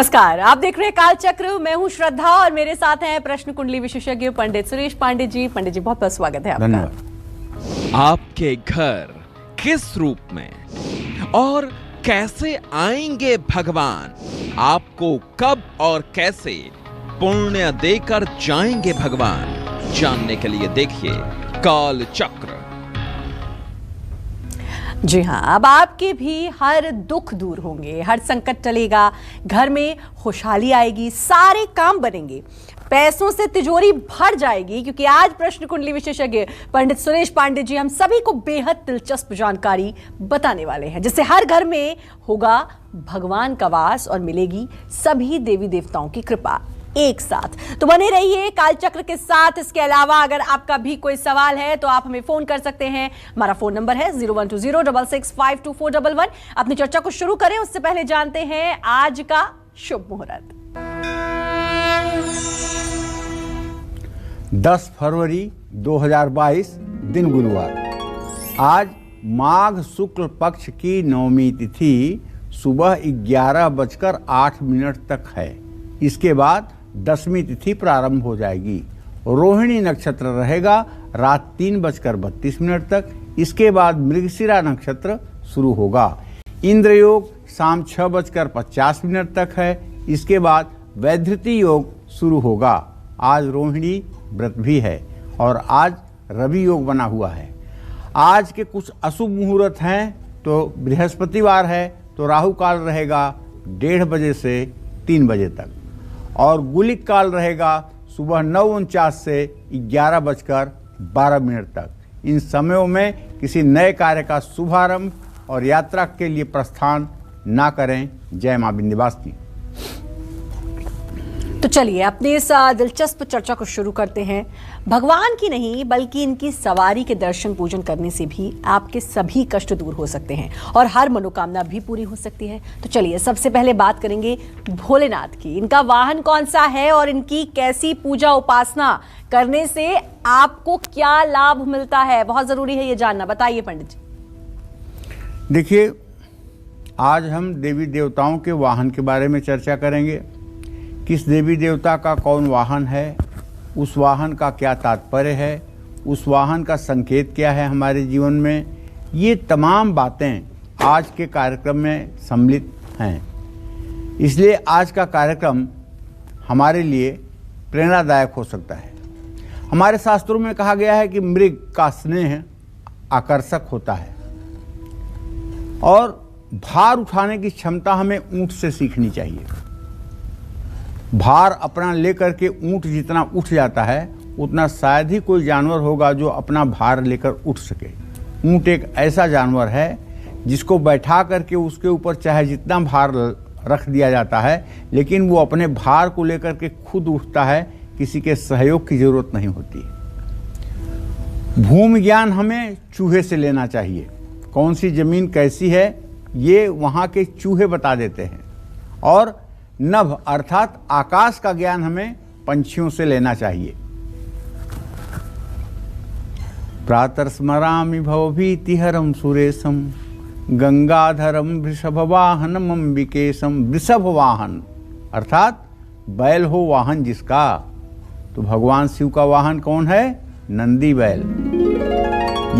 नमस्कार, आप देख रहे हैं कालचक्र। मैं हूं श्रद्धा और मेरे साथ हैं प्रश्न कुंडली विशेषज्ञ पंडित सुरेश पांडे जी। पंडित जी, बहुत बहुत स्वागत है आपका। आपके घर किस रूप में और कैसे आएंगे भगवान? आपको कब और कैसे पुण्य देकर जाएंगे भगवान? जानने के लिए देखिए काल चक्र। जी हाँ, अब आपके भी हर दुख दूर होंगे, हर संकट टलेगा, घर में खुशहाली आएगी, सारे काम बनेंगे, पैसों से तिजोरी भर जाएगी। क्योंकि आज प्रश्न कुंडली विशेषज्ञ पंडित सुरेश पांडे जी हम सभी को बेहद दिलचस्प जानकारी बताने वाले हैं, जिससे हर घर में होगा भगवान का वास और मिलेगी सभी देवी देवताओं की कृपा एक साथ। तो बने रहिए कालचक्र के साथ। इसके अलावा अगर आपका भी कोई सवाल है तो आप हमें फोन कर सकते हैं। हमारा फोन नंबर है 012066522411। अपनी चर्चा को शुरू करें उससे पहले जानते हैं आज का शुभ मुहूर्त। 10 फरवरी 2022 दिन गुरुवार। आज माघ शुक्ल पक्ष की नवमी तिथि सुबह 11:08 तक है। इसके बाद दसवीं तिथि प्रारंभ हो जाएगी। रोहिणी नक्षत्र रहेगा रात 3:32 तक। इसके बाद मृगशिरा नक्षत्र शुरू होगा। इंद्र योग शाम 6:50 तक है। इसके बाद वैधृति योग शुरू होगा। आज रोहिणी व्रत भी है और आज रवि योग बना हुआ है। आज के कुछ अशुभ मुहूर्त हैं तो बृहस्पतिवार है तो राहु काल रहेगा 1:30 बजे से 3 बजे तक और गुलिक काल रहेगा सुबह 9:49 से 11:12 तक। इन समयों में किसी नए कार्य का शुभारंभ और यात्रा के लिए प्रस्थान ना करें। जय मां विंध्यवासिनी। तो चलिए अपनी इस दिलचस्प चर्चा को शुरू करते हैं। भगवान की नहीं बल्कि इनकी सवारी के दर्शन पूजन करने से भी आपके सभी कष्ट दूर हो सकते हैं और हर मनोकामना भी पूरी हो सकती है। तो चलिए सबसे पहले बात करेंगे भोलेनाथ की। इनका वाहन कौन सा है और इनकी कैसी पूजा उपासना करने से आपको क्या लाभ मिलता है? बहुत जरूरी है ये जानना। बताइए पंडित जी। देखिए, आज हम देवी देवताओं के वाहन के बारे में चर्चा करेंगे। किस देवी देवता का कौन वाहन है, उस वाहन का क्या तात्पर्य है, उस वाहन का संकेत क्या है हमारे जीवन में, ये तमाम बातें आज के कार्यक्रम में सम्मिलित हैं। इसलिए आज का कार्यक्रम हमारे लिए प्रेरणादायक हो सकता है। हमारे शास्त्रों में कहा गया है कि मृग का स्नेह आकर्षक होता है और भार उठाने की क्षमता हमें ऊंट से सीखनी चाहिए। भार अपना लेकर के ऊंट जितना उठ जाता है उतना शायद ही कोई जानवर होगा जो अपना भार लेकर उठ सके। ऊंट एक ऐसा जानवर है जिसको बैठा करके उसके ऊपर चाहे जितना भार रख दिया जाता है लेकिन वो अपने भार को लेकर के खुद उठता है, किसी के सहयोग की जरूरत नहीं होती। भूमि ज्ञान हमें चूहे से लेना चाहिए। कौन सी जमीन कैसी है ये वहाँ के चूहे बता देते हैं। और नभ अर्थात आकाश का ज्ञान हमें पंछियों से लेना चाहिए। प्रातर्स्मरामि भवभीतिहरं सुरेशम गंगाधरम वृषभवाहनम अंबिकेशम। वृषभ वाहन अर्थात बैल हो वाहन जिसका, तो भगवान शिव का वाहन कौन है? नंदी बैल।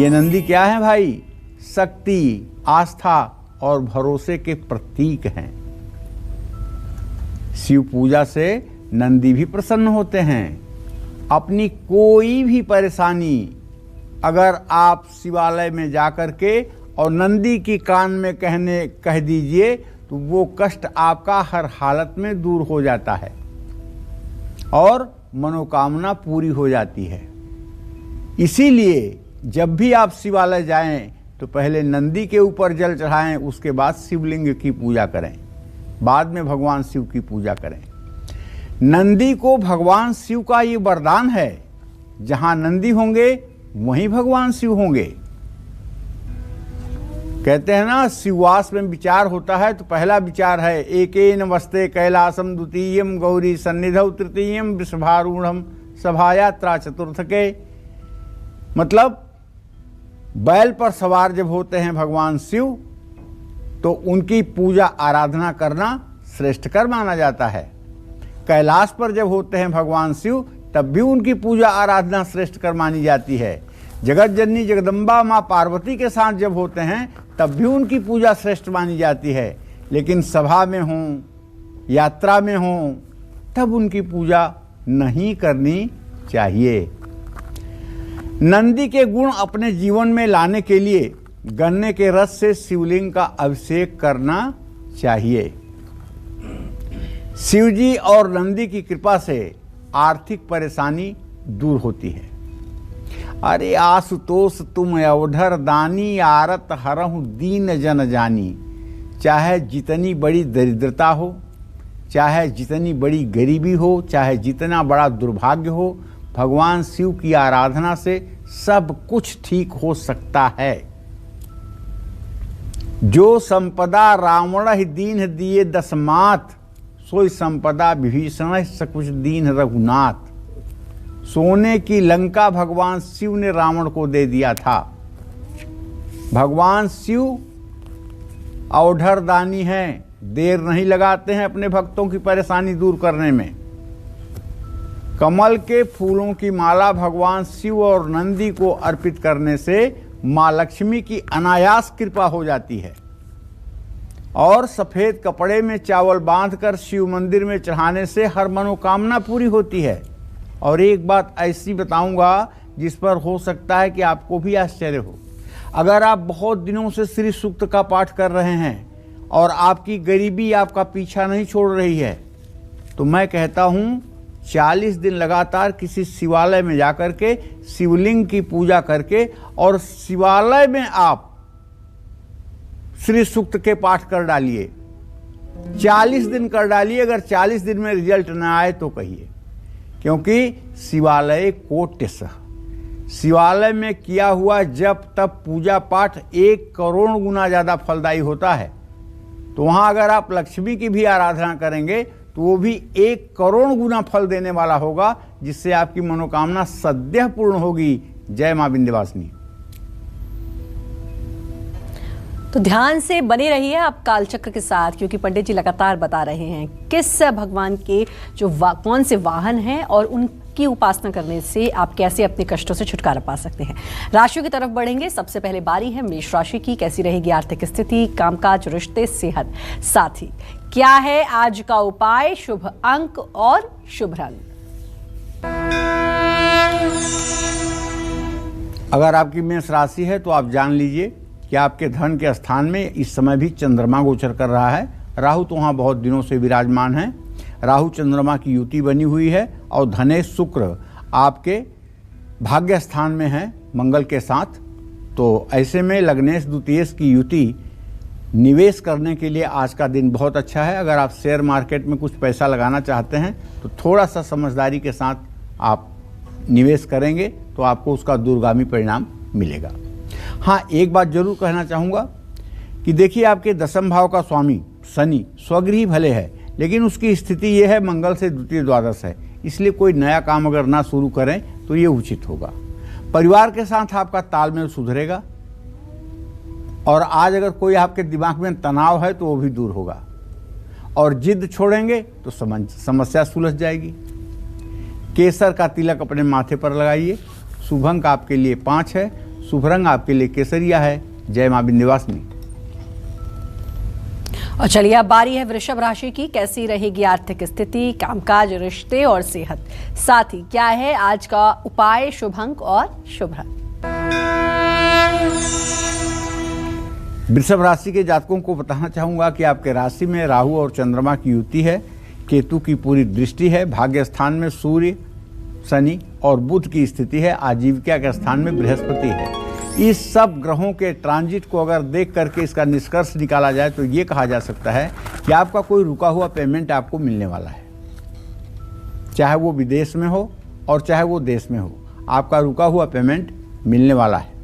ये नंदी क्या है भाई? शक्ति, आस्था और भरोसे के प्रतीक हैं। शिव पूजा से नंदी भी प्रसन्न होते हैं। अपनी कोई भी परेशानी अगर आप शिवालय में जाकर के और नंदी की कान में कह दीजिए तो वो कष्ट आपका हर हालत में दूर हो जाता है और मनोकामना पूरी हो जाती है। इसीलिए जब भी आप शिवालय जाएं तो पहले नंदी के ऊपर जल चढ़ाएं, उसके बाद शिवलिंग की पूजा करें, बाद में भगवान शिव की पूजा करें। नंदी को भगवान शिव का ये वरदान है, जहां नंदी होंगे वहीं भगवान शिव होंगे। कहते हैं ना, शिववास में विचार होता है तो पहला विचार है एकेन वस्ते कैलासम, द्वितीयम गौरी सन्निधौ, तृतीयम वृषभारूढ़म सभायात्रा चतुर्थके। मतलब बैल पर सवार जब होते हैं भगवान शिव तो उनकी पूजा आराधना करना श्रेष्ठकर माना जाता है। कैलाश पर जब होते हैं भगवान शिव, तब भी उनकी पूजा आराधना श्रेष्ठकर मानी जाती है। जगत जननी जगदम्बा माँ पार्वती के साथ जब होते हैं, तब भी उनकी पूजा श्रेष्ठ मानी जाती है। लेकिन सभा में हों, यात्रा में हों, तब उनकी पूजा नहीं करनी चाहिए। नंदी के गुण अपने जीवन में लाने के लिए गन्ने के रस से शिवलिंग का अभिषेक करना चाहिए। शिवजी और नंदी की कृपा से आर्थिक परेशानी दूर होती है। अरे आशुतोष तुम अवधर दानी, आरत हरहु दीन जन जानी। चाहे जितनी बड़ी दरिद्रता हो, चाहे जितनी बड़ी गरीबी हो, चाहे जितना बड़ा दुर्भाग्य हो, भगवान शिव की आराधना से सब कुछ ठीक हो सकता है। जो संपदा रावण ही दीन दिए दशमात, सोई संपदा विभीषण सकुच दीन रघुनाथ। सोने की लंका भगवान शिव ने रावण को दे दिया था। भगवान शिव अवधर दानी हैं, देर नहीं लगाते हैं अपने भक्तों की परेशानी दूर करने में। कमल के फूलों की माला भगवान शिव और नंदी को अर्पित करने से मां लक्ष्मी की अनायास कृपा हो जाती है। और सफेद कपड़े में चावल बांधकर शिव मंदिर में चढ़ाने से हर मनोकामना पूरी होती है। और एक बात ऐसी बताऊंगा जिस पर हो सकता है कि आपको भी आश्चर्य हो। अगर आप बहुत दिनों से श्री सूक्त का पाठ कर रहे हैं और आपकी गरीबी आपका पीछा नहीं छोड़ रही है, तो मैं कहता हूं 40 दिन लगातार किसी शिवालय में जाकर के शिवलिंग की पूजा करके और शिवालय में आप श्री सूक्त के पाठ कर डालिए। 40 दिन कर डालिए। अगर 40 दिन में रिजल्ट ना आए तो कहिए, क्योंकि शिवालय कोट्यसः, शिवालय में किया हुआ जप तप पूजा पाठ 1 करोड़ गुना ज्यादा फलदायी होता है। तो वहां अगर आप लक्ष्मी की भी आराधना करेंगे तो वो भी 1 करोड़ गुना फल देने वाला होगा, जिससे आपकी मनोकामना सद्यः पूर्ण होगी। जय मां विंध्यवासिनी। तो ध्यान से बने रहिए आप कालचक्र के साथ, क्योंकि पंडित जी लगातार बता रहे हैं किस भगवान के जो कौन से वाहन हैं और उनकी उपासना करने से आप कैसे अपने कष्टों से छुटकारा पा सकते हैं। राशियों की तरफ बढ़ेंगे। सबसे पहले बारी है मेष राशि की। कैसी रहेगी आर्थिक स्थिति, कामकाज, रिश्ते, सेहत, साथ ही क्या है आज का उपाय, शुभ अंक और शुभ रंग। अगर आपकी मेष राशि है तो आप जान लीजिए कि आपके धन के स्थान में इस समय भी चंद्रमा गोचर कर रहा है। राहु तो वहाँ बहुत दिनों से विराजमान है। राहु चंद्रमा की युति बनी हुई है और धनेश शुक्र आपके भाग्य स्थान में है मंगल के साथ। तो ऐसे में लग्नेश द्वितीयेश की युति निवेश करने के लिए आज का दिन बहुत अच्छा है। अगर आप शेयर मार्केट में कुछ पैसा लगाना चाहते हैं तो थोड़ा सा समझदारी के साथ आप निवेश करेंगे तो आपको उसका दूरगामी परिणाम मिलेगा। हाँ, एक बात जरूर कहना चाहूँगा कि देखिए, आपके दशम भाव का स्वामी शनि स्वगृही भले है, लेकिन उसकी स्थिति ये है मंगल से द्वितीय द्वादश है, इसलिए कोई नया काम अगर ना शुरू करें तो ये उचित होगा। परिवार के साथ आपका तालमेल सुधरेगा और आज अगर कोई आपके दिमाग में तनाव है तो वो भी दूर होगा। और जिद छोड़ेंगे तो समस्या सुलझ जाएगी। केसर का तिलक अपने माथे पर लगाइए। शुभ अंक आपके लिए 5 है। शुभ रंग आपके लिए केसरिया है। जय मां विंध्यवासिनी। और चलिए अब बारी है वृषभ राशि की। कैसी रहेगी आर्थिक स्थिति, कामकाज, रिश्ते और सेहत, साथ ही क्या है आज का उपाय, शुभ अंक और शुभ रंग। वृषभ राशि के जातकों को बताना चाहूंगा कि आपके राशि में राहु और चंद्रमा की युति है, केतु की पूरी दृष्टि है, भाग्य स्थान में सूर्य, शनि और बुध की स्थिति है, आजीविका के स्थान में बृहस्पति है। इस सब ग्रहों के ट्रांजिट को अगर देख करके इसका निष्कर्ष निकाला जाए तो ये कहा जा सकता है कि आपका कोई रुका हुआ पेमेंट आपको मिलने वाला है, चाहे वो विदेश में हो और चाहे वो देश में हो, आपका रुका हुआ पेमेंट मिलने वाला है।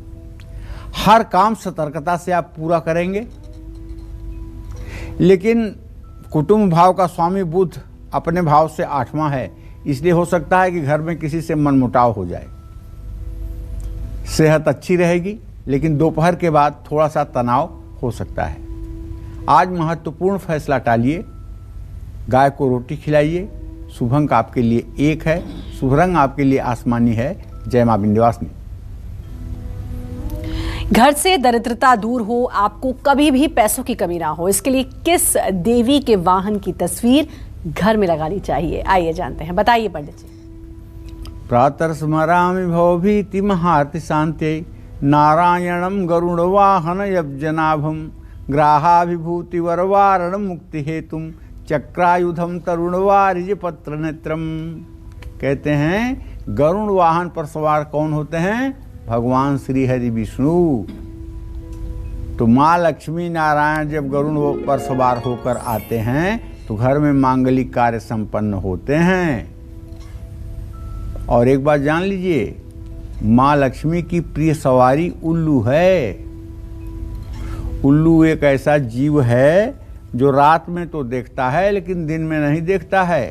हर काम सतर्कता से आप पूरा करेंगे, लेकिन कुटुंब भाव का स्वामी बुध अपने भाव से 8वां है, इसलिए हो सकता है कि घर में किसी से मनमुटाव हो जाए। सेहत अच्छी रहेगी, लेकिन दोपहर के बाद थोड़ा सा तनाव हो सकता है। आज महत्वपूर्ण फैसला टालिए, गाय को रोटी खिलाइए। शुभ अंक आपके लिए 1 है। शुभ रंग आपके लिए आसमानी है। जय मां विंध्यवासिनी। घर से दरिद्रता दूर हो, आपको कभी भी पैसों की कमी ना हो, इसके लिए किस देवी के वाहन की तस्वीर घर में लगानी चाहिए? आइए जानते हैं, बताइए पंडित जी। प्रातर्स्मरामि भवभीति महाति शान्त्यै नारायणं गरुड़वाहन यब्जनाभं ग्राहाभिभूति वरवारण मुक्ति हेतुम चक्रायुधम तरुणवारिज पत्र नेत्रम। कहते हैं गरुड़ वाहन पर सवार कौन होते हैं? भगवान श्री हरि विष्णु। तो माँ लक्ष्मी नारायण जब गरुड़ पर सवार होकर आते हैं तो घर में मांगलिक कार्य संपन्न होते हैं। और एक बात जान लीजिए, माँ लक्ष्मी की प्रिय सवारी उल्लू है। उल्लू एक ऐसा जीव है जो रात में तो देखता है लेकिन दिन में नहीं देखता है।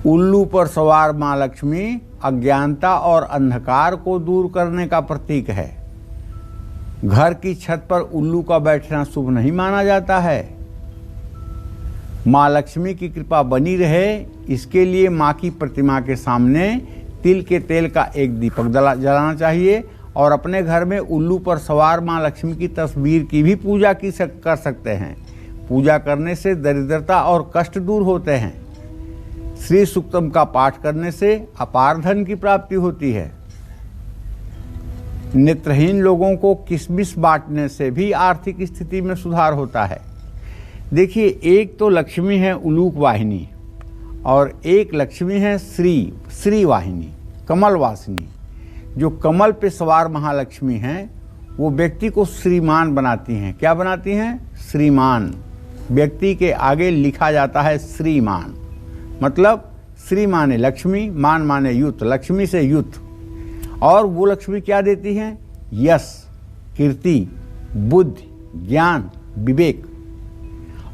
उल्लू पर सवार माँ लक्ष्मी अज्ञानता और अंधकार को दूर करने का प्रतीक है। घर की छत पर उल्लू का बैठना शुभ नहीं माना जाता है। माँ लक्ष्मी की कृपा बनी रहे, इसके लिए माँ की प्रतिमा के सामने तिल के तेल का एक दीपक जलाना चाहिए और अपने घर में उल्लू पर सवार माँ लक्ष्मी की तस्वीर की भी पूजा कर सकते हैं। पूजा करने से दरिद्रता और कष्ट दूर होते हैं। श्री सूक्तम का पाठ करने से अपार धन की प्राप्ति होती है। नेत्रहीन लोगों को किशमिश बांटने से भी आर्थिक स्थिति में सुधार होता है। देखिए, एक तो लक्ष्मी है उलूक वाहिनी और एक लक्ष्मी है श्री वाहिनी, कमल वासिनी। जो कमल पे सवार महालक्ष्मी हैं वो व्यक्ति को श्रीमान बनाती हैं। क्या बनाती हैं? श्रीमान। व्यक्ति के आगे लिखा जाता है श्रीमान, मतलब श्री माने लक्ष्मी, मान माने युत, लक्ष्मी से युत। और वो लक्ष्मी क्या देती हैं? यश, कीर्ति, बुद्धि, ज्ञान, विवेक।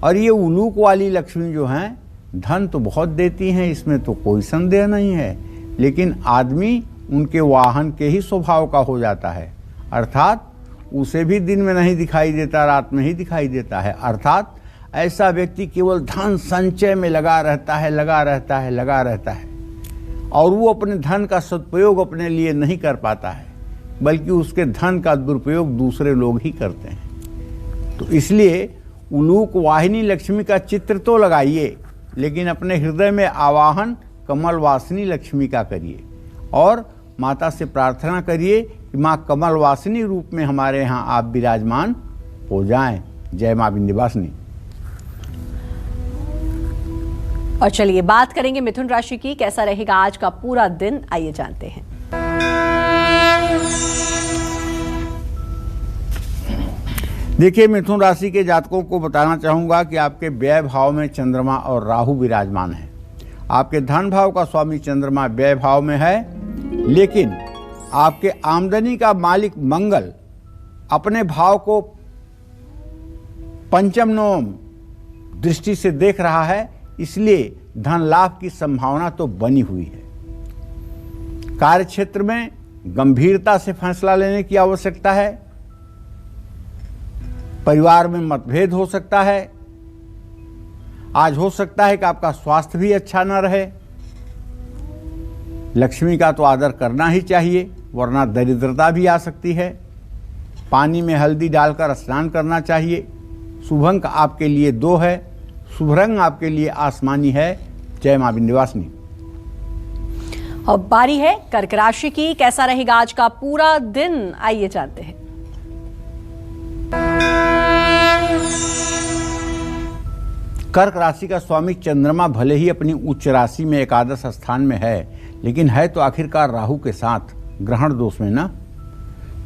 और ये उलूक वाली लक्ष्मी जो हैं धन तो बहुत देती हैं, इसमें तो कोई संदेह नहीं है, लेकिन आदमी उनके वाहन के ही स्वभाव का हो जाता है। अर्थात उसे भी दिन में नहीं दिखाई देता, रात में ही दिखाई देता है। अर्थात ऐसा व्यक्ति केवल धन संचय में लगा रहता है और वो अपने धन का सदुपयोग अपने लिए नहीं कर पाता है, बल्कि उसके धन का दुरुपयोग दूसरे लोग ही करते हैं। तो इसलिए उलूक वाहिनी लक्ष्मी का चित्र तो लगाइए, लेकिन अपने हृदय में आवाहन कमल वासिनी लक्ष्मी का करिए और माता से प्रार्थना करिए कि माँ कमल वासिनी रूप में हमारे यहाँ आप विराजमान हो जाएं। जय माँ विंध्यवासिनी। और चलिए बात करेंगे मिथुन राशि की, कैसा रहेगा आज का पूरा दिन, आइए जानते हैं। देखिए, मिथुन राशि के जातकों को बताना चाहूंगा कि आपके व्यय भाव में चंद्रमा और राहु विराजमान है। आपके धन भाव का स्वामी चंद्रमा व्यय भाव में है, लेकिन आपके आमदनी का मालिक मंगल अपने भाव को पंचम नवम दृष्टि से देख रहा है, इसलिए धन लाभ की संभावना तो बनी हुई है। कार्य क्षेत्र में गंभीरता से फैसला लेने की आवश्यकता है। परिवार में मतभेद हो सकता है। आज हो सकता है कि आपका स्वास्थ्य भी अच्छा न रहे। लक्ष्मी का तो आदर करना ही चाहिए, वरना दरिद्रता भी आ सकती है। पानी में हल्दी डालकर स्नान करना चाहिए। शुभ अंक आपके लिए 2 है। शुभ रंग आपके लिए आसमानी है। जय मां विंध्यवासिनी। अब बारी है कर्क राशि की, कैसा रहेगा आज का पूरा दिन, आइए जानते हैं। कर्क राशि का स्वामी चंद्रमा भले ही अपनी उच्च राशि में एकादश स्थान में है, लेकिन है तो आखिरकार राहु के साथ ग्रहण दोष में ना।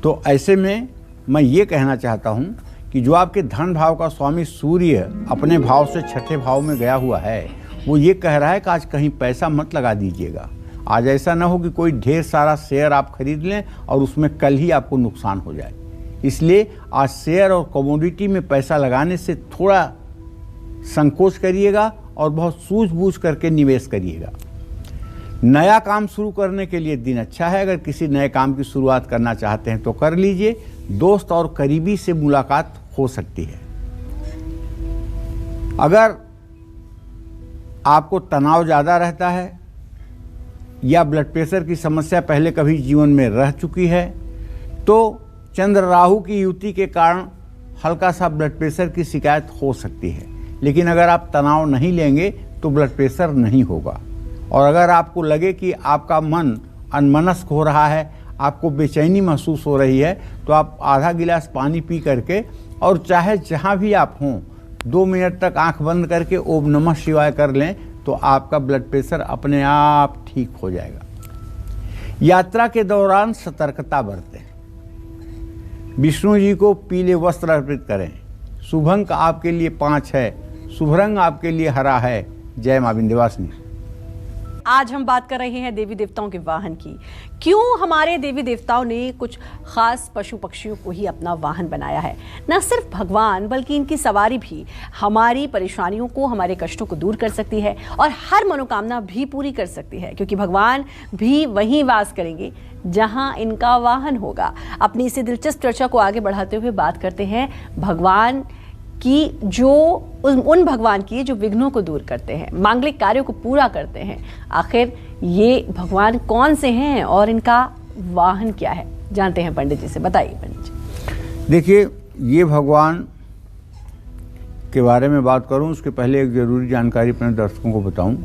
तो ऐसे में मैं ये कहना चाहता हूँ कि जो आपके धन भाव का स्वामी सूर्य अपने भाव से छठे भाव में गया हुआ है, वो ये कह रहा है कि आज कहीं पैसा मत लगा दीजिएगा। आज ऐसा ना हो कि कोई ढेर सारा शेयर आप खरीद लें और उसमें कल ही आपको नुकसान हो जाए। इसलिए आज शेयर और कमोडिटी में पैसा लगाने से थोड़ा संकोच करिएगा और बहुत सूझबूझ करके निवेश करिएगा। नया काम शुरू करने के लिए दिन अच्छा है। अगर किसी नए काम की शुरुआत करना चाहते हैं तो कर लीजिए। दोस्त और करीबी से मुलाकात हो सकती है। अगर आपको तनाव ज़्यादा रहता है या ब्लड प्रेशर की समस्या पहले कभी जीवन में रह चुकी है तो चंद्र राहु की युति के कारण हल्का सा ब्लड प्रेशर की शिकायत हो सकती है। लेकिन अगर आप तनाव नहीं लेंगे तो ब्लड प्रेशर नहीं होगा। और अगर आपको लगे कि आपका मन अनमनस्क हो रहा है, आपको बेचैनी महसूस हो रही है, तो आप आधा गिलास पानी पी करके और चाहे जहाँ भी आप हों 2 मिनट तक आंख बंद करके ओम नमः शिवाय कर लें तो आपका ब्लड प्रेशर अपने आप ठीक हो जाएगा। यात्रा के दौरान सतर्कता बरतें। विष्णु जी को पीले वस्त्र अर्पित करें। शुभ अंक आपके लिए 5 है। शुभ रंग आपके लिए हरा है। जय मां विंध्यवासिनी। आज हम बात कर रहे हैं देवी देवताओं के वाहन की। क्यों हमारे देवी देवताओं ने कुछ खास पशु पक्षियों को ही अपना वाहन बनाया है। न सिर्फ भगवान बल्कि इनकी सवारी भी हमारी परेशानियों को, हमारे कष्टों को दूर कर सकती है और हर मनोकामना भी पूरी कर सकती है, क्योंकि भगवान भी वहीं वास करेंगे जहां इनका वाहन होगा। अपनी इसी दिलचस्प चर्चा को आगे बढ़ाते हुए बात करते हैं भगवान की, जो उन भगवान की जो विघ्नों को दूर करते हैं, मांगलिक कार्यों को पूरा करते हैं। आखिर ये भगवान कौन से हैं और इनका वाहन क्या है, जानते हैं पंडित जी से। बताइए पंडित जी। देखिए, ये भगवान के बारे में बात करूं उसके पहले एक जरूरी जानकारी अपने दर्शकों को बताऊं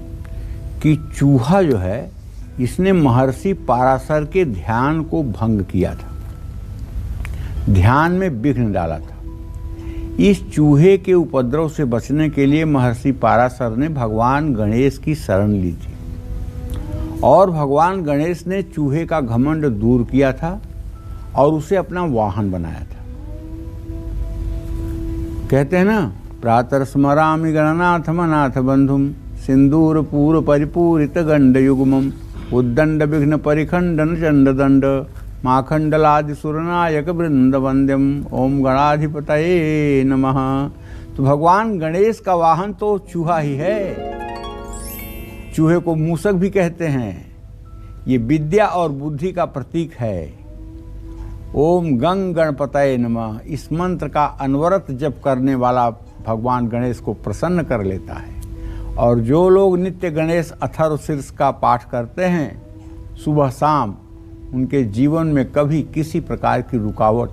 कि चूहा जो है इसने महर्षि पाराशर के ध्यान को भंग किया था, ध्यान में विघ्न डाला था। इस चूहे के उपद्रव से बचने के लिए महर्षि पाराशर ने भगवान गणेश की शरण ली थी और भगवान गणेश ने चूहे का घमंड दूर किया था और उसे अपना वाहन बनाया था। कहते हैं ना, प्रातः स्मरामि गणनाथ मनाथ बंधुम सिंदूर पूर परिपूरित गंड युग्मम उद्दंड विघ्न परिखंडन चंड दंड माखंडलादि सुरनायक वृंदवंद्यम ओम गणाधिपतये नमः। तो भगवान गणेश का वाहन तो चूहा ही है। चूहे को मूसक भी कहते हैं। ये विद्या और बुद्धि का प्रतीक है। ओम गंग गणपतये नमः, इस मंत्र का अनवरत जप करने वाला भगवान गणेश को प्रसन्न कर लेता है। और जो लोग नित्य गणेश अथर्व शीर्ष का पाठ करते हैं सुबह शाम, उनके जीवन में कभी किसी प्रकार की रुकावट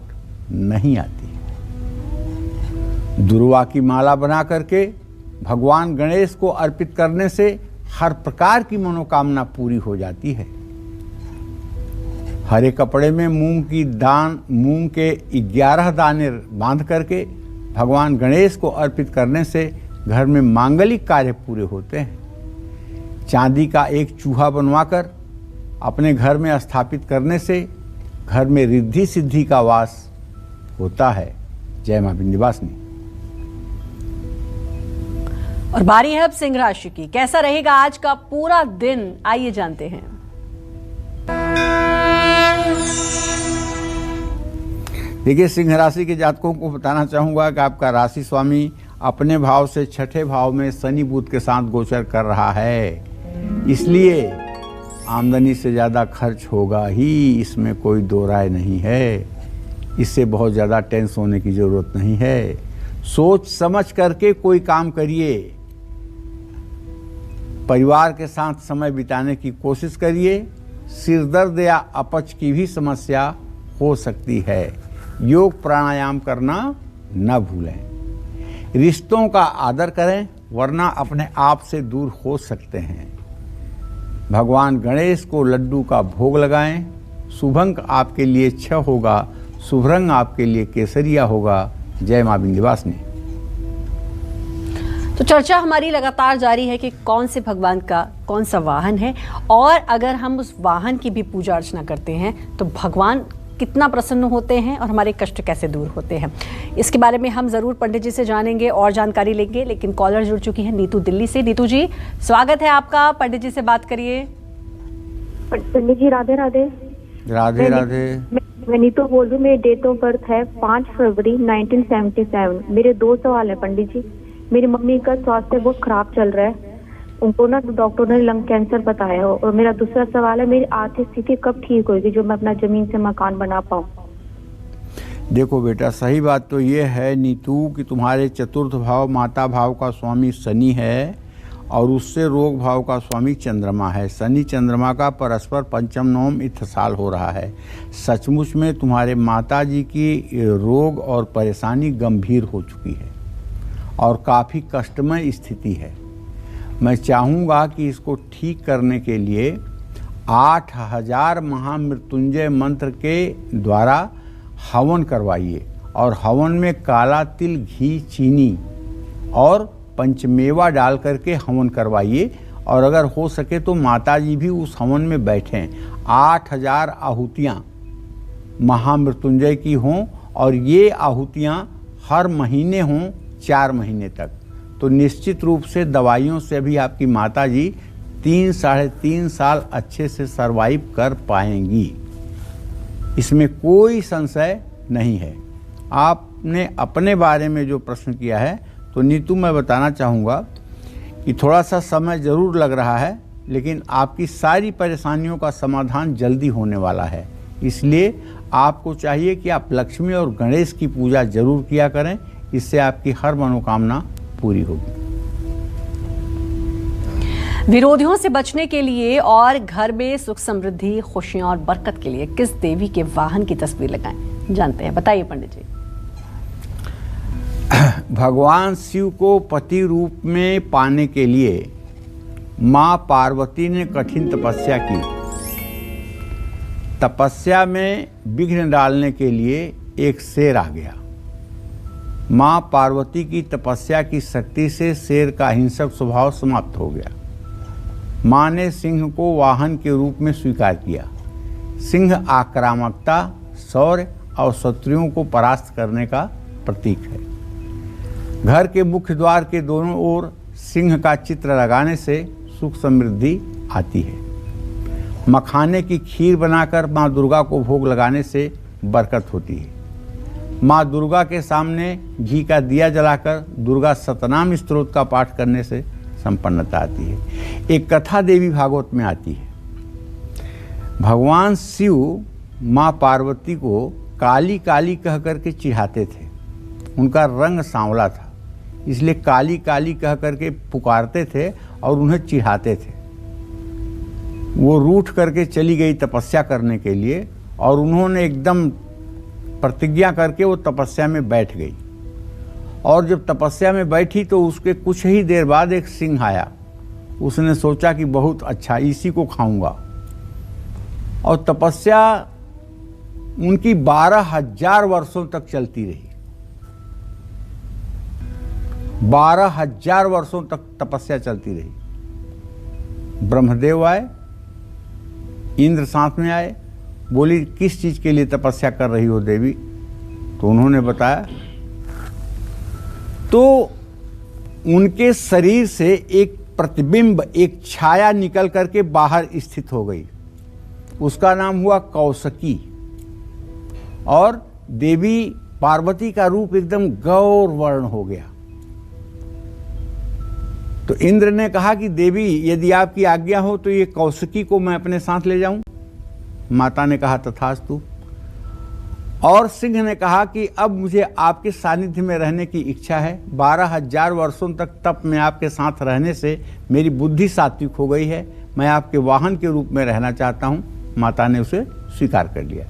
नहीं आती है। दुर्वा की माला बना करके भगवान गणेश को अर्पित करने से हर प्रकार की मनोकामना पूरी हो जाती है। हरे कपड़े में मूंग के 11 दाने बांध करके भगवान गणेश को अर्पित करने से घर में मांगलिक कार्य पूरे होते हैं। चांदी का एक चूहा बनवाकर अपने घर में स्थापित करने से घर में रिद्धि सिद्धि का वास होता है। जय मां विंध्यवासिनी। और बारी है अब सिंह राशि की। कैसा रहेगा आज का पूरा दिन, आइए जानते हैं। देखिए, सिंह राशि के जातकों को बताना चाहूंगा कि आपका राशि स्वामी अपने भाव से 6ठे भाव में शनि बुध के साथ गोचर कर रहा है, इसलिए आमदनी से ज़्यादा खर्च होगा ही, इसमें कोई दो राय नहीं है। इससे बहुत ज़्यादा टेंस होने की ज़रूरत नहीं है। सोच समझ करके कोई काम करिए। परिवार के साथ समय बिताने की कोशिश करिए। सिर दर्द या अपच की भी समस्या हो सकती है। योग प्राणायाम करना न भूलें। रिश्तों का आदर करें, वरना अपने आप से दूर हो सकते हैं। भगवान गणेश को लड्डू का भोग लगाएं। शुभ अंक आपके लिए 6 होगा। शुभ रंग आपके लिए केसरिया होगा। जय मां विंध्यवासिनी। तो चर्चा हमारी लगातार जारी है कि कौन से भगवान का कौन सा वाहन है, और अगर हम उस वाहन की भी पूजा अर्चना करते हैं तो भगवान कितना प्रसन्न होते हैं और हमारे कष्ट कैसे दूर होते हैं। इसके बारे में हम जरूर पंडित जी से जानेंगे और जानकारी लेंगे, लेकिन कॉलर जुड़ चुकी है नीतू दिल्ली से। नीतू जी, स्वागत है आपका, पंडित जी से बात करिए। पंडित जी राधे राधे। राधे राधे। मैं नीतू बोल रही हूँ। मेरी डेट ऑफ बर्थ है 5 फरवरी 1977। मेरे 2 सवाल है पंडित जी। मेरी मम्मी का स्वास्थ्य बहुत खराब चल रहा है, उनको ना डॉक्टर ने लंग कैंसर बताया हो। और मेरा दूसरा सवाल है, मेरी आर्थिक स्थिति कब ठीक होगी जो मैं अपना जमीन से मकान बना पाऊँ। देखो बेटा, सही बात तो ये है नीतू कि तुम्हारे चतुर्थ भाव माता भाव का स्वामी शनि है और उससे रोग भाव का स्वामी चंद्रमा है। शनि चंद्रमा का परस्पर पंचम नवम इत्थसाल हो रहा है। सचमुच में तुम्हारे माता जी की रोग और परेशानी गंभीर हो चुकी है और काफ़ी कष्टमय स्थिति है। मैं चाहूँगा कि इसको ठीक करने के लिए 8000 महामृत्युंजय मंत्र के द्वारा हवन करवाइए और हवन में काला तिल, घी, चीनी और पंचमेवा डाल करके हवन करवाइए और अगर हो सके तो माता जी भी उस हवन में बैठें। 8000 आहुतियाँ महामृत्युंजय की हों और ये आहुतियाँ हर महीने हों 4 महीने तक, तो निश्चित रूप से दवाइयों से भी आपकी माता जी 3-3.5 साल अच्छे से सरवाइव कर पाएंगी। इसमें कोई संशय नहीं है। आपने अपने बारे में जो प्रश्न किया है तो नीतू मैं बताना चाहूँगा कि थोड़ा सा समय ज़रूर लग रहा है, लेकिन आपकी सारी परेशानियों का समाधान जल्दी होने वाला है। इसलिए आपको चाहिए कि आप लक्ष्मी और गणेश की पूजा जरूर किया करें, इससे आपकी हर मनोकामना पूरी होगी। विरोधियों से बचने के लिए और घर में सुख समृद्धि, खुशियां और बरकत के लिए किस देवी के वाहन की तस्वीर लगाएं, जानते हैं, बताइए पंडित जी। भगवान शिव को पति रूप में पाने के लिए मां पार्वती ने कठिन तपस्या की। तपस्या में विघ्न डालने के लिए एक शेर आ गया। मां पार्वती की तपस्या की शक्ति से शेर का हिंसक स्वभाव समाप्त हो गया। मां ने सिंह को वाहन के रूप में स्वीकार किया। सिंह आक्रामकता, शौर्य और शत्रुओं को परास्त करने का प्रतीक है। घर के मुख्य द्वार के दोनों ओर सिंह का चित्र लगाने से सुख समृद्धि आती है। मखाने की खीर बनाकर मां दुर्गा को भोग लगाने से बरकत होती है। मां दुर्गा के सामने घी का दिया जलाकर दुर्गा सतनाम स्तोत्र का पाठ करने से संपन्नता आती है। एक कथा देवी भागवत में आती है। भगवान शिव मां पार्वती को काली काली कह करके चिढ़ाते थे। उनका रंग सांवला था, इसलिए काली काली कह करके पुकारते थे और उन्हें चिढ़ाते थे। वो रूठ करके चली गई तपस्या करने के लिए और उन्होंने एकदम प्रतिज्ञा करके वो तपस्या में बैठ गई। और जब तपस्या में बैठी तो उसके कुछ ही देर बाद एक सिंह आया। उसने सोचा कि बहुत अच्छा, इसी को खाऊंगा। और तपस्या उनकी 12,000 वर्षों तक चलती रही। 12,000 वर्षों तक तपस्या चलती रही। ब्रह्मदेव आए, इंद्र साथ में आए। बोली, किस चीज के लिए तपस्या कर रही हो देवी? तो उन्होंने बताया। तो उनके शरीर से एक प्रतिबिंब, एक छाया निकल करके बाहर स्थित हो गई। उसका नाम हुआ कौसकी। और देवी पार्वती का रूप एकदम गौर वर्ण हो गया। तो इंद्र ने कहा कि देवी, यदि आपकी आज्ञा हो तो ये कौसकी को मैं अपने साथ ले जाऊं। माता ने कहा तथास्तु। और सिंह ने कहा कि अब मुझे आपके सानिध्य में रहने की इच्छा है। 12,000 वर्षों तक तप में आपके साथ रहने से मेरी बुद्धि सात्विक हो गई है। मैं आपके वाहन के रूप में रहना चाहता हूं। माता ने उसे स्वीकार कर लिया।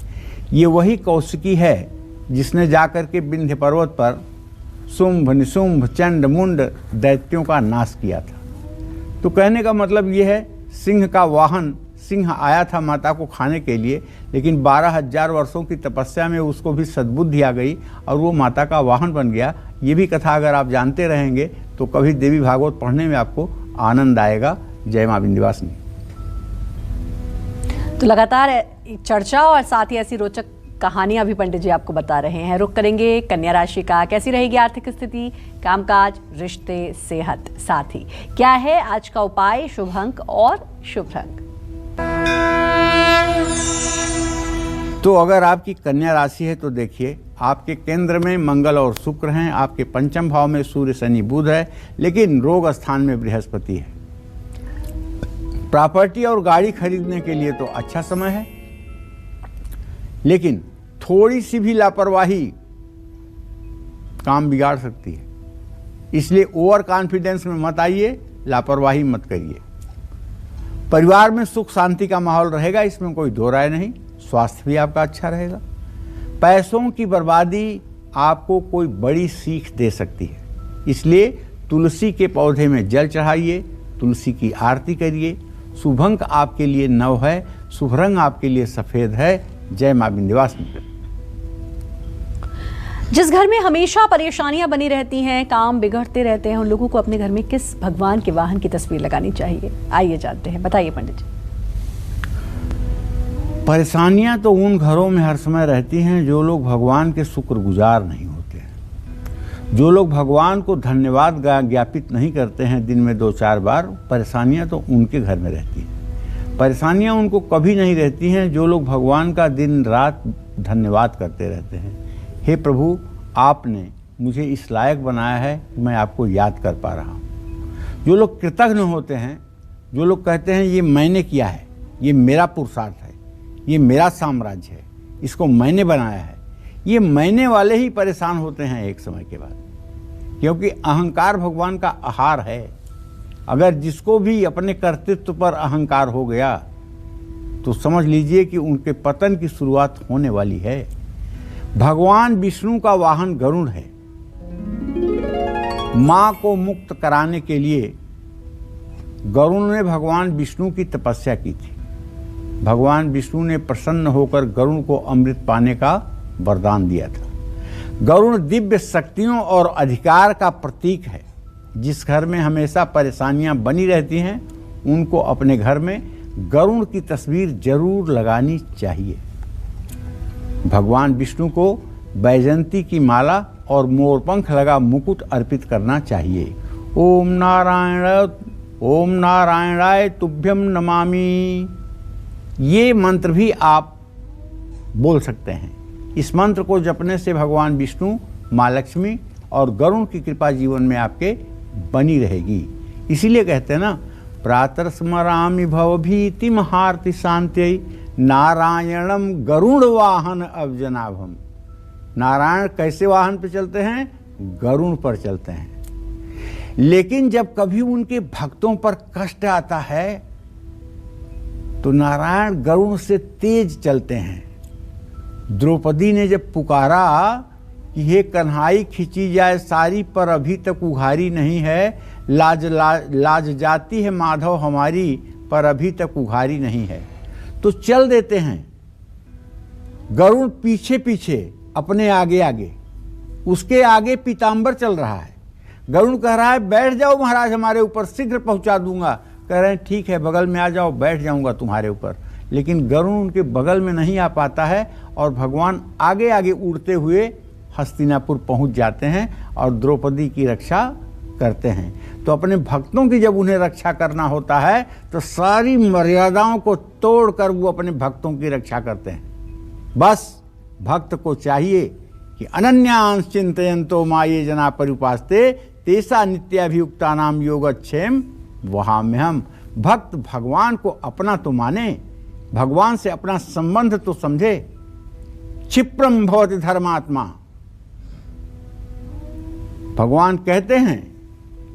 ये वही कौशिकी है जिसने जाकर के विंध्य पर्वत पर शुंभ, निशुंभ, चंड, मुंड दैत्यों का नाश किया था। तो कहने का मतलब ये है, सिंह का वाहन, सिंह आया था माता को खाने के लिए, लेकिन 12,000 वर्षों की तपस्या में उसको भी सद्बुद्धि आ गई और वो माता का वाहन बन गया। ये भी कथा अगर आप जानते रहेंगे तो कभी देवी भागवत पढ़ने में आपको आनंद आएगा। जय मां विंध्यवासिनी। तो लगातार चर्चा और साथ ही ऐसी रोचक कहानियां भी पंडित जी आपको बता रहे हैं। रुक करेंगे कन्या राशि का। कैसी रहेगी आर्थिक स्थिति, कामकाज, रिश्ते, सेहत, साथ ही क्या है आज का उपाय, शुभ अंक और शुभ रंग। तो अगर आपकी कन्या राशि है तो देखिए, आपके केंद्र में मंगल और शुक्र हैं। आपके पंचम भाव में सूर्य, शनि, बुध है, लेकिन रोग स्थान में बृहस्पति है। प्रॉपर्टी और गाड़ी खरीदने के लिए तो अच्छा समय है, लेकिन थोड़ी सी भी लापरवाही काम बिगाड़ सकती है। इसलिए ओवर कॉन्फिडेंस में मत आइए, लापरवाही मत करिए। परिवार में सुख शांति का माहौल रहेगा, इसमें कोई दो राय नहीं। स्वास्थ्य भी आपका अच्छा रहेगा। पैसों की बर्बादी आपको कोई बड़ी सीख दे सकती है, इसलिए तुलसी के पौधे में जल चढ़ाइए, तुलसी की आरती करिए। शुभ अंक आपके लिए 9 है, शुभ रंग आपके लिए सफेद है। जय मां विंध्यवासिनी। जिस घर में हमेशा परेशानियां बनी रहती हैं, काम बिगड़ते रहते हैं, उन लोगों को अपने घर में किस भगवान के वाहन की तस्वीर लगानी चाहिए? आइए जानते हैं, बताइए पंडित जी। परेशानियां तो उन घरों में हर समय रहती हैं जो लोग भगवान के शुक्रगुजार नहीं होते हैं, जो लोग भगवान को धन्यवाद ज्ञापित नहीं करते हैं दिन में 2-4 बार। परेशानियां तो उनके घर में रहती हैं। परेशानियां उनको कभी नहीं रहती हैं जो लोग भगवान का दिन रात धन्यवाद करते रहते हैं। हे प्रभु, आपने मुझे इस लायक बनाया है कि मैं आपको याद कर पा रहा हूँ। जो लोग कृतज्ञ होते हैं, जो लोग कहते हैं ये मैंने किया है, ये मेरा पुरुषार्थ है, ये मेरा साम्राज्य है, इसको मैंने बनाया है, ये मैंने वाले ही परेशान होते हैं एक समय के बाद, क्योंकि अहंकार भगवान का आहार है। अगर जिसको भी अपने कर्तृत्व पर अहंकार हो गया तो समझ लीजिए कि उनके पतन की शुरुआत होने वाली है। भगवान विष्णु का वाहन गरुड़ है। मां को मुक्त कराने के लिए गरुड़ ने भगवान विष्णु की तपस्या की थी। भगवान विष्णु ने प्रसन्न होकर गरुड़ को अमृत पाने का वरदान दिया था। गरुड़ दिव्य शक्तियों और अधिकार का प्रतीक है। जिस घर में हमेशा परेशानियां बनी रहती हैं, उनको अपने घर में गरुड़ की तस्वीर जरूर लगानी चाहिए। भगवान विष्णु को बैजंती की माला और मोरपंख लगा मुकुट अर्पित करना चाहिए। ओम नारायणाय तुभ्यम नमामि। ये मंत्र भी आप बोल सकते हैं। इस मंत्र को जपने से भगवान विष्णु, माँ लक्ष्मी और गरुड़ की कृपा जीवन में आपके बनी रहेगी। इसीलिए कहते हैं ना, प्रातः स्मरामि भवभीतिम हार्ति शांत्यै नारायणम गरुड़ वाहन अवजनाभम। नारायण कैसे वाहन पर चलते हैं? गरुड़ पर चलते हैं। लेकिन जब कभी उनके भक्तों पर कष्ट आता है तो नारायण गरुड़ से तेज चलते हैं। द्रौपदी ने जब पुकारा कि हे कन्हाई खिंची जाए सारी पर अभी तक उघारी नहीं है, लाज जाती है माधव हमारी पर अभी तक उघारी नहीं है, तो चल देते हैं। गरुड़ पीछे पीछे, अपने आगे आगे, उसके आगे पीताम्बर चल रहा है। गरुड़ कह रहा है बैठ जाओ महाराज हमारे ऊपर, शीघ्र पहुंचा दूंगा। कह रहे हैं ठीक है, बगल में आ जाओ, बैठ जाऊंगा तुम्हारे ऊपर। लेकिन गरुड़ उनके बगल में नहीं आ पाता है और भगवान आगे आगे उड़ते हुए हस्तिनापुर पहुंच जाते हैं और द्रौपदी की रक्षा करते हैं। तो अपने भक्तों की जब उन्हें रक्षा करना होता है तो सारी मर्यादाओं को तोड़कर वो अपने भक्तों की रक्षा करते हैं। बस भक्त को चाहिए कि अनन्यांश चिंतयन्तो माये जना परिउपास्ते तेसा नित्याभियुक्ता नाम योगक्षेम वहाम्यहम्। भक्त भगवान को अपना तो माने, भगवान से अपना संबंध तो समझे। क्षिप्रम भवति धर्मात्मा। भगवान कहते हैं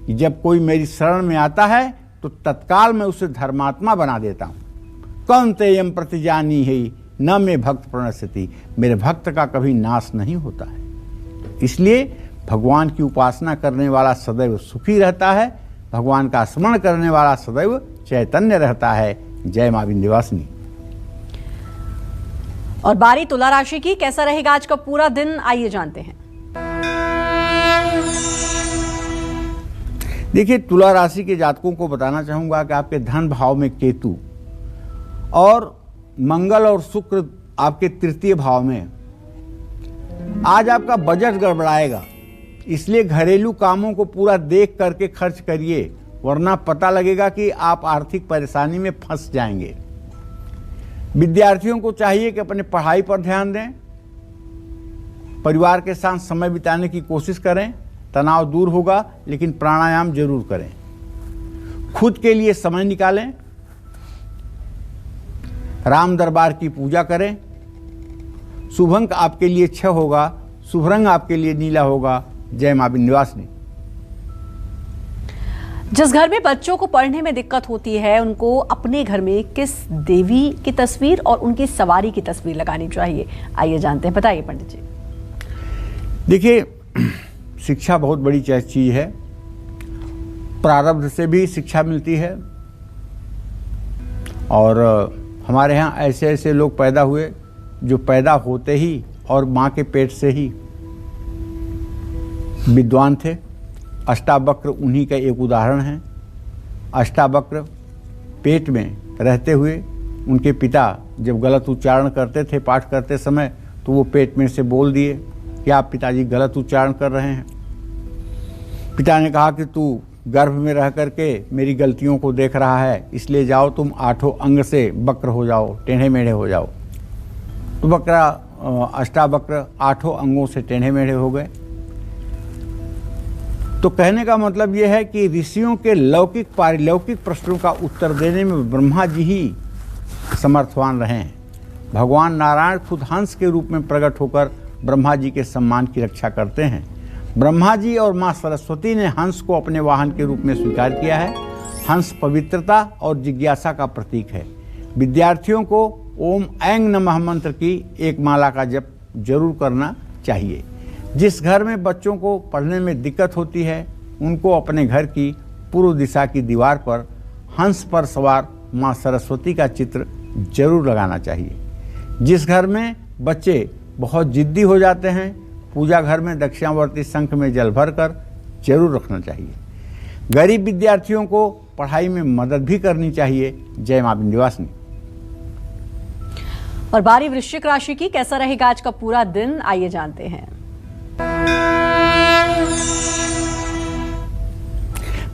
कि जब कोई मेरी शरण में आता है तो तत्काल मैं उसे धर्मात्मा बना देता हूं। कौन्तेयं प्रतिजानी है न मे भक्त प्रणश्यति। मेरे भक्त का कभी नाश नहीं होता है। इसलिए भगवान की उपासना करने वाला सदैव सुखी रहता है, भगवान का स्मरण करने वाला सदैव चैतन्य रहता है। जय मां विंध्यवासिनी। और बारी तुला राशि की, कैसा रहेगा आज का पूरा दिन? आइए जानते हैं। देखिए, तुला राशि के जातकों को बताना चाहूंगा कि आपके धन भाव में केतु और मंगल और शुक्र आपके तृतीय भाव में। आज आपका बजट गड़बड़ाएगा, इसलिए घरेलू कामों को पूरा देख करके खर्च करिए, वरना पता लगेगा कि आप आर्थिक परेशानी में फंस जाएंगे। विद्यार्थियों को चाहिए कि अपने पढ़ाई पर ध्यान दें, परिवार के साथ समय बिताने की कोशिश करें, तनाव दूर होगा, लेकिन प्राणायाम जरूर करें। खुद के लिए समय निकालें, राम दरबार की पूजा करें, शुभ अंक आपके लिए 6 होगा, शुभ रंग आपके लिए नीला होगा। जय मां विंध्यवासिनी। जिस घर में बच्चों को पढ़ने में दिक्कत होती है, उनको अपने घर में किस देवी की तस्वीर और उनकी सवारी की तस्वीर लगानी चाहिए? आइए जानते हैं, बताइए पंडित जी। देखिए, शिक्षा बहुत बड़ी चीज है। प्रारब्ध से भी शिक्षा मिलती है, और हमारे यहाँ ऐसे ऐसे लोग पैदा हुए जो पैदा होते ही और माँ के पेट से ही विद्वान थे। अष्टावक्र उन्हीं का एक उदाहरण है। अष्टावक्र पेट में रहते हुए उनके पिता जब गलत उच्चारण करते थे पाठ करते समय, तो वो पेट में से बोल दिए कि आप पिताजी गलत उच्चारण कर रहे हैं। पिता ने कहा कि तू गर्भ में रह करके मेरी गलतियों को देख रहा है, इसलिए जाओ तुम 8 अंग से वक्र हो जाओ, टेढ़े मेढ़े हो जाओ। तो अष्टावक्र 8 अंगों से टेढ़े मेढ़े हो गए। तो कहने का मतलब यह है कि ऋषियों के लौकिक पारिलौकिक प्रश्नों का उत्तर देने में ब्रह्मा जी ही समर्थवान रहे हैं। भगवान नारायण खुद हंस के रूप में प्रकट होकर ब्रह्मा जी के सम्मान की रक्षा करते हैं। ब्रह्मा जी और मां सरस्वती ने हंस को अपने वाहन के रूप में स्वीकार किया है। हंस पवित्रता और जिज्ञासा का प्रतीक है। विद्यार्थियों को ओम ऐंग नमः मंत्र की एक माला का जप जरूर करना चाहिए। जिस घर में बच्चों को पढ़ने में दिक्कत होती है, उनको अपने घर की पूर्व दिशा की दीवार पर हंस पर सवार मां सरस्वती का चित्र जरूर लगाना चाहिए। जिस घर में बच्चे बहुत जिद्दी हो जाते हैं, पूजा घर में दक्षिणावर्ती शंख में जल भर कर जरूर रखना चाहिए। गरीब विद्यार्थियों को पढ़ाई में मदद भी करनी चाहिए। जय मां विंध्यवासिनी। और बारी वृश्चिक राशि की, कैसा रहेगा आज का पूरा दिन? आइए जानते हैं।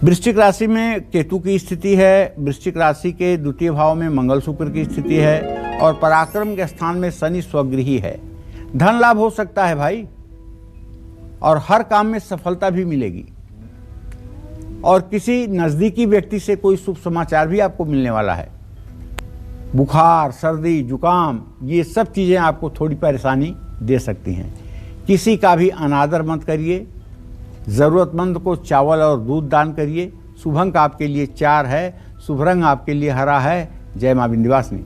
वृश्चिक राशि में केतु की स्थिति है। वृश्चिक राशि के द्वितीय भाव में मंगल शुक्र की स्थिति है, और पराक्रम के स्थान में शनि स्वगृही है। धन लाभ हो सकता है भाई, और हर काम में सफलता भी मिलेगी, और किसी नजदीकी व्यक्ति से कोई शुभ समाचार भी आपको मिलने वाला है। बुखार, सर्दी, जुकाम, ये सब चीजें आपको थोड़ी परेशानी दे सकती हैं। किसी का भी अनादर मत करिए। जरूरतमंद को चावल और दूध दान करिए। शुभ अंक आपके लिए 4 है, शुभ रंग आपके लिए हरा है। जय मां विंध्यवासिनी।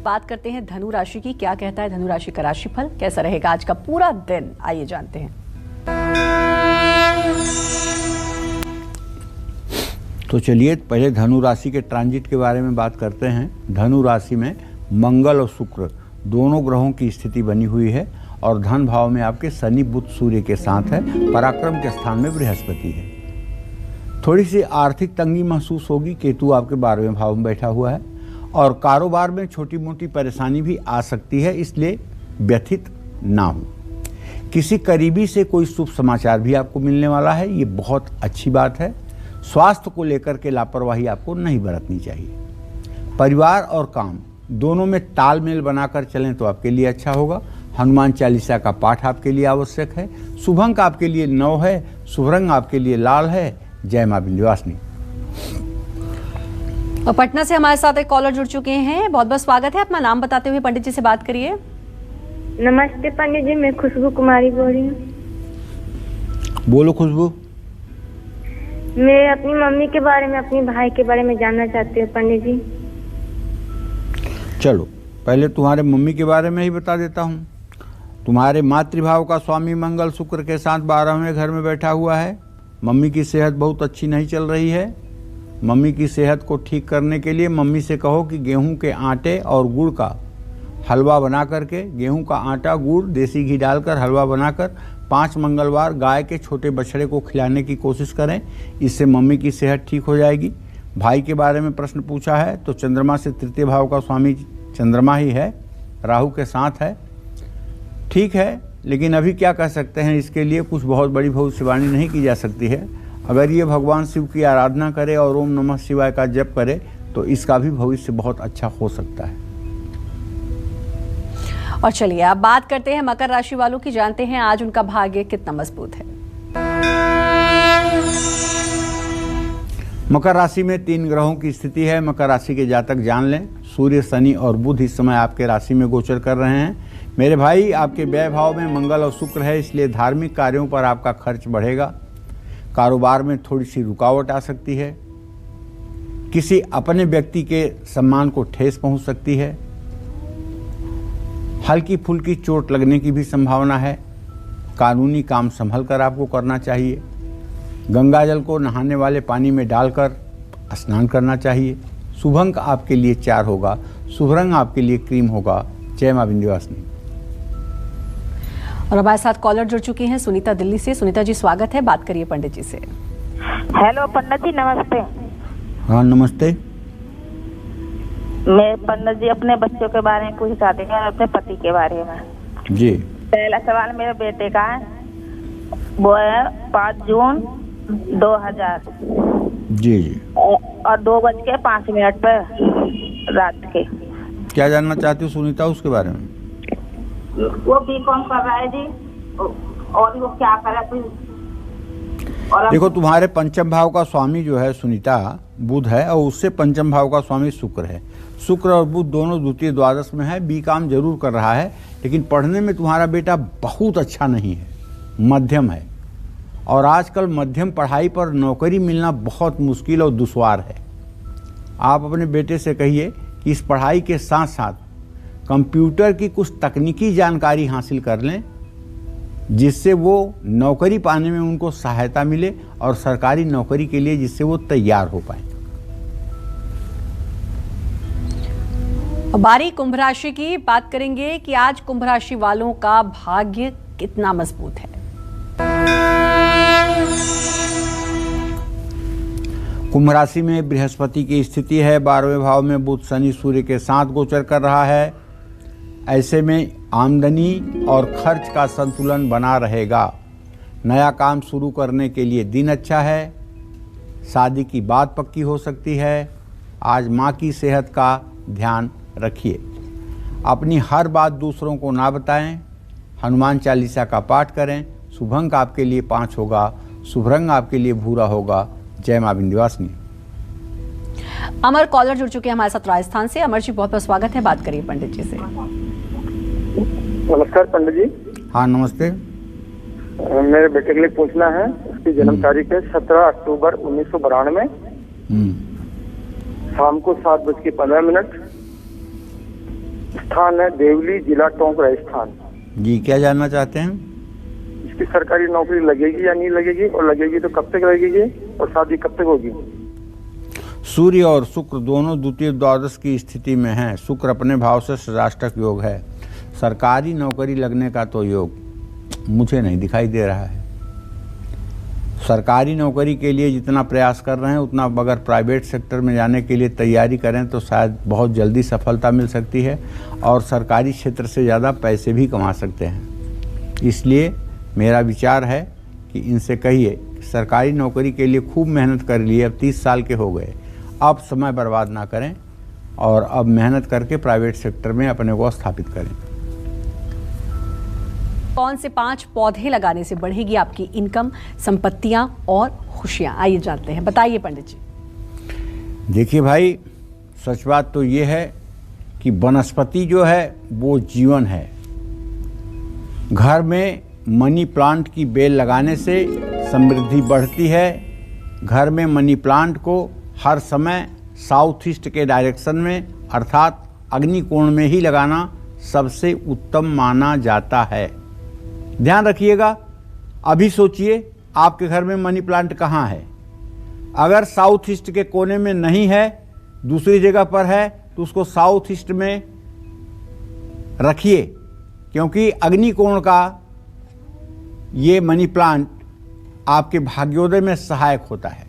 बात करते हैं धनु राशि की। क्या कहता है धनु राशि का राशिफल? कैसा रहेगा आज का पूरा दिन? आइए जानते हैं। तो चलिए पहले धनु राशि के ट्रांजिट के बारे में बात करते हैं। धनु राशि में मंगल और शुक्र दोनों ग्रहों की स्थिति बनी हुई है, और धन भाव में आपके शनि बुध सूर्य के साथ है। पराक्रम के स्थान में बृहस्पति है। थोड़ी सी आर्थिक तंगी महसूस होगी। केतु आपके 12वें भाव में बैठा हुआ है, और कारोबार में छोटी मोटी परेशानी भी आ सकती है, इसलिए व्यथित ना हो। किसी करीबी से कोई शुभ समाचार भी आपको मिलने वाला है, ये बहुत अच्छी बात है। स्वास्थ्य को लेकर के लापरवाही आपको नहीं बरतनी चाहिए। परिवार और काम दोनों में तालमेल बनाकर चलें तो आपके लिए अच्छा होगा। हनुमान चालीसा का पाठ आपके लिए आवश्यक है। शुभ अंक आपके लिए 9 है, शुभ रंग आपके लिए लाल है। जय मां विंध्यवासिनी। और पटना से हमारे साथ एक कॉलर जुड़ चुके हैं। बहुत बहुत स्वागत है। अपना नाम बताते हुए पंडित जी से बात करिए। नमस्ते पंडित जी, मैं खुशबू कुमारी बोल रही हूँ। बोलो खुशबू। मैं अपनी मम्मी के बारे में, अपने भाई के बारे में जानना चाहती हूँ पंडित जी। चलो पहले तुम्हारे मम्मी के बारे में ही बता देता हूँ। तुम्हारे मातृभाव का स्वामी मंगल शुक्र के साथ 12वें घर में बैठा हुआ है। मम्मी की सेहत बहुत अच्छी नहीं चल रही है। मम्मी की सेहत को ठीक करने के लिए मम्मी से कहो कि गेहूं के आटे और गुड़ का हलवा बना करके, गेहूं का आटा, गुड़, देसी घी डालकर हलवा बनाकर 5 मंगलवार गाय के छोटे बछड़े को खिलाने की कोशिश करें। इससे मम्मी की सेहत ठीक हो जाएगी। भाई के बारे में प्रश्न पूछा है, तो चंद्रमा से तृतीय भाव का स्वामी चंद्रमा ही है, राहु के साथ है। ठीक है, लेकिन अभी क्या कह सकते हैं, इसके लिए कुछ बहुत बड़ी भविष्यवाणी नहीं की जा सकती है। अगर ये भगवान शिव की आराधना करे और ओम नमः शिवाय का जप करे तो इसका भी भविष्य बहुत अच्छा हो सकता है। और चलिए अब बात करते हैं मकर राशि वालों की। जानते हैं आज उनका भाग्य कितना मजबूत है। मकर राशि में 3 ग्रहों की स्थिति है। मकर राशि के जातक जान लें, सूर्य, शनि और बुध इस समय आपके राशि में गोचर कर रहे हैं। मेरे भाई, आपके व्यय भाव में मंगल और शुक्र है, इसलिए धार्मिक कार्यों पर आपका खर्च बढ़ेगा। कारोबार में थोड़ी सी रुकावट आ सकती है। किसी अपने व्यक्ति के सम्मान को ठेस पहुंच सकती है। हल्की फुल्की चोट लगने की भी संभावना है। कानूनी काम संभल कर आपको करना चाहिए। गंगा जल को नहाने वाले पानी में डालकर स्नान करना चाहिए। शुभ अंक आपके लिए 4 होगा। शुभ रंग आपके लिए क्रीम होगा। जय मां विंध्यवासिनी। और हमारे साथ कॉलर जुड़ चुकी हैं सुनीता दिल्ली से। सुनीता जी, स्वागत है, बात करिए पंडित जी से। हेलो पंडित जी, नमस्ते। हाँ नमस्ते। मैं पंडित जी अपने बच्चों के बारे में पूछना चाहती हूँ, अपने पति के बारे में। जी। पहला सवाल मेरे बेटे का है, वो है 5 जून 2000। जी जी। और 2:05 पर रात के। क्या जानना चाहती हो सुनीता उसके बारे में? वो बीकॉम कर रहा है जी, और वो क्या करे। और देखो, तुम्हारे पंचम भाव का स्वामी जो है सुनीता बुध है, और उससे पंचम भाव का स्वामी शुक्र है। शुक्र और बुध दोनों द्वितीय द्वादश में है। बी काम जरूर कर रहा है, लेकिन पढ़ने में तुम्हारा बेटा बहुत अच्छा नहीं है, मध्यम है। और आजकल मध्यम पढ़ाई पर नौकरी मिलना बहुत मुश्किल और दुश्वार है। आप अपने बेटे से कहिए कि इस पढ़ाई के साथ साथ कंप्यूटर की कुछ तकनीकी जानकारी हासिल कर लें, जिससे वो नौकरी पाने में उनको सहायता मिले और सरकारी नौकरी के लिए जिससे वो तैयार हो पाए। बारी कुंभ राशि की बात करेंगे कि आज कुंभ राशि वालों का भाग्य कितना मजबूत है। कुंभ राशि में बृहस्पति की स्थिति है। 12वें भाव में बुध शनि सूर्य के साथ गोचर कर रहा है। ऐसे में आमदनी और खर्च का संतुलन बना रहेगा। नया काम शुरू करने के लिए दिन अच्छा है। शादी की बात पक्की हो सकती है। आज माँ की सेहत का ध्यान रखिए। अपनी हर बात दूसरों को ना बताएं। हनुमान चालीसा का पाठ करें। शुभ अंक आपके लिए 5 होगा। शुभ रंग आपके लिए भूरा होगा। जय मां विंध्यवासिनी। अमर कॉलर जुड़ चुके हैं हमारे साथ राजस्थान से। अमर जी, बहुत बहुत स्वागत है, बात करिए पंडित जी से। नमस्कार पंडित जी। हाँ नमस्ते। मेरे बेटे के लिए पूछना है। उसकी जन्म तारीख है 17 अक्टूबर 1992। शाम को 7:15। स्थान है देवली, जिला टोंक, राजस्थान। जी, क्या जानना चाहते हैं? इसकी सरकारी नौकरी लगेगी या नहीं लगेगी, और लगेगी तो कब तक लगेगी, और शादी कब तक होगी? सूर्य और शुक्र दोनों द्वितीय द्वादश की स्थिति में हैं। शुक्र अपने भाव से षष्ठाष्टक योग है। सरकारी नौकरी लगने का तो योग मुझे नहीं दिखाई दे रहा है। सरकारी नौकरी के लिए जितना प्रयास कर रहे हैं उतना अगर प्राइवेट सेक्टर में जाने के लिए तैयारी करें तो शायद बहुत जल्दी सफलता मिल सकती है, और सरकारी क्षेत्र से ज़्यादा पैसे भी कमा सकते हैं। इसलिए मेरा विचार है कि इनसे कहिए सरकारी नौकरी के लिए खूब मेहनत कर लिए। अब 30 साल के हो गए, अब समय बर्बाद ना करें और अब मेहनत करके प्राइवेट सेक्टर में अपने को स्थापित करें। कौन से 5 पौधे लगाने से बढ़ेगी आपकी इनकम, संपत्तियां और खुशियां? आइए जानते हैं, बताइए पंडित जी। देखिए भाई, सच बात तो ये है कि वनस्पति जो है वो जीवन है। घर में मनी प्लांट की बेल लगाने से समृद्धि बढ़ती है। घर में मनी प्लांट को हर समय साउथ ईस्ट के डायरेक्शन में अर्थात अग्निकोण में ही लगाना सबसे उत्तम माना जाता है। ध्यान रखिएगा। अभी सोचिए आपके घर में मनी प्लांट कहाँ है। अगर साउथ ईस्ट के कोने में नहीं है, दूसरी जगह पर है, तो उसको साउथ ईस्ट में रखिए, क्योंकि अग्निकोण का ये मनी प्लांट आपके भाग्योदय में सहायक होता है।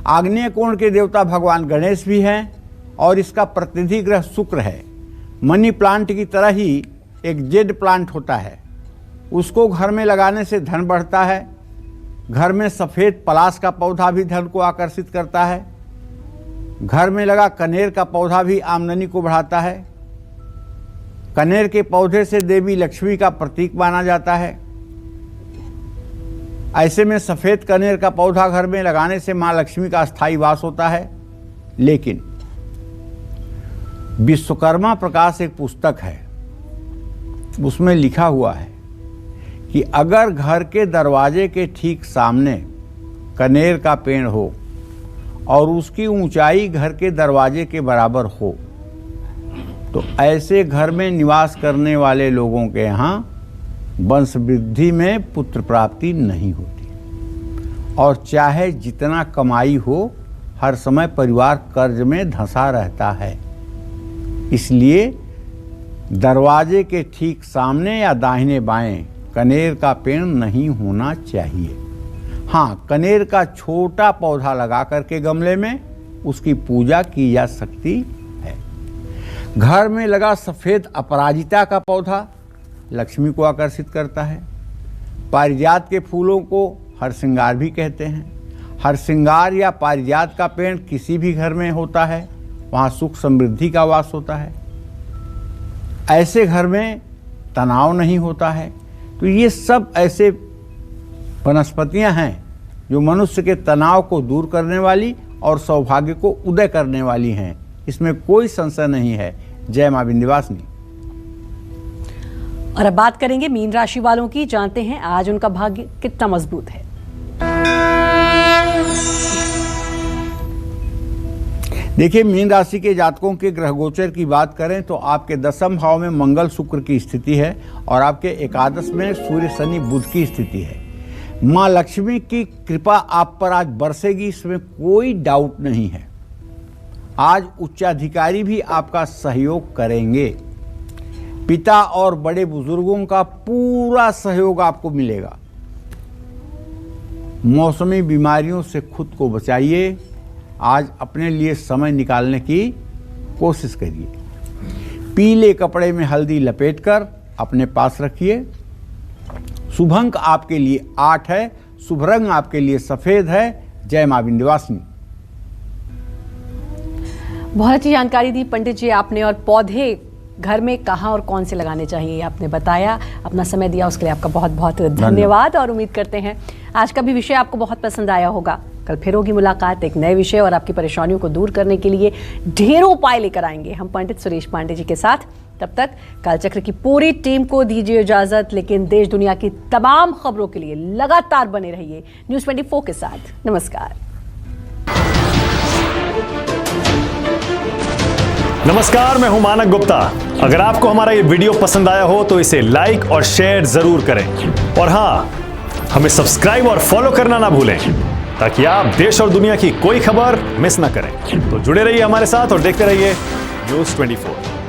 आग्नेय कोण के देवता भगवान गणेश भी हैं और इसका प्रतिनिधि ग्रह शुक्र है। मनी प्लांट की तरह ही एक जेड प्लांट होता है, उसको घर में लगाने से धन बढ़ता है। घर में सफ़ेद पलाश का पौधा भी धन को आकर्षित करता है। घर में लगा कनेर का पौधा भी आमदनी को बढ़ाता है। कनेर के पौधे से देवी लक्ष्मी का प्रतीक माना जाता है। ऐसे में सफ़ेद कनेर का पौधा घर में लगाने से माँ लक्ष्मी का स्थायी वास होता है। लेकिन विश्वकर्मा प्रकाश एक पुस्तक है, उसमें लिखा हुआ है कि अगर घर के दरवाजे के ठीक सामने कनेर का पेड़ हो और उसकी ऊंचाई घर के दरवाजे के बराबर हो तो ऐसे घर में निवास करने वाले लोगों के यहाँ वंश वृद्धि में पुत्र प्राप्ति नहीं होती और चाहे जितना कमाई हो हर समय परिवार कर्ज में धंसा रहता है। इसलिए दरवाजे के ठीक सामने या दाहिने बाएं कनेर का पेड़ नहीं होना चाहिए। हाँ, कनेर का छोटा पौधा लगा करके गमले में उसकी पूजा की जा सकती है। घर में लगा सफेद अपराजिता का पौधा लक्ष्मी को आकर्षित करता है। पारिजात के फूलों को हरसिंगार भी कहते हैं। हरसिंगार या पारिजात का पेड़ किसी भी घर में होता है, वहाँ सुख समृद्धि का वास होता है। ऐसे घर में तनाव नहीं होता है। तो ये सब ऐसे वनस्पतियां हैं जो मनुष्य के तनाव को दूर करने वाली और सौभाग्य को उदय करने वाली हैं। इसमें कोई संशय नहीं है। जय मां विंध्यवासिनी। और अब बात करेंगे मीन राशि वालों की। जानते हैं आज उनका भाग्य कितना मजबूत है। देखिए, मीन राशि के जातकों के ग्रह गोचर की बात करें तो आपके 10वें भाव में मंगल शुक्र की स्थिति है और आपके एकादश में सूर्य शनि बुध की स्थिति है। मां लक्ष्मी की कृपा आप पर आज बरसेगी, इसमें कोई डाउट नहीं है। आज उच्चाधिकारी भी आपका सहयोग करेंगे। पिता और बड़े बुजुर्गों का पूरा सहयोग आपको मिलेगा। मौसमी बीमारियों से खुद को बचाइए। आज अपने लिए समय निकालने की कोशिश करिए। पीले कपड़े में हल्दी लपेटकर अपने पास रखिए। शुभ अंक आपके लिए 8 है। शुभ रंग आपके लिए सफेद है। जय मां विंध्यवासिनी। बहुत अच्छी जानकारी दी पंडित जी आपने। और पौधे घर में कहाँ और कौन से लगाने चाहिए आपने बताया। अपना समय दिया उसके लिए आपका बहुत बहुत धन्यवाद। और उम्मीद करते हैं आज का भी विषय आपको बहुत पसंद आया होगा। कल फिर होगी मुलाकात एक नए विषय और आपकी परेशानियों को दूर करने के लिए ढेरों उपाय लेकर आएंगे हम पंडित सुरेश पांडे जी के साथ। तब तक कालचक्र की पूरी टीम को दीजिए इजाजत, लेकिन देश दुनिया की तमाम खबरों के लिए लगातार बने रहिए न्यूज़ 24 के साथ। नमस्कार। नमस्कार, मैं हूं मानक गुप्ता। अगर आपको हमारा ये वीडियो पसंद आया हो तो इसे लाइक और शेयर जरूर करें और हाँ, हमें सब्सक्राइब और फॉलो करना ना भूलें ताकि आप देश और दुनिया की कोई खबर मिस ना करें। तो जुड़े रहिए हमारे साथ और देखते रहिए न्यूज़ 24।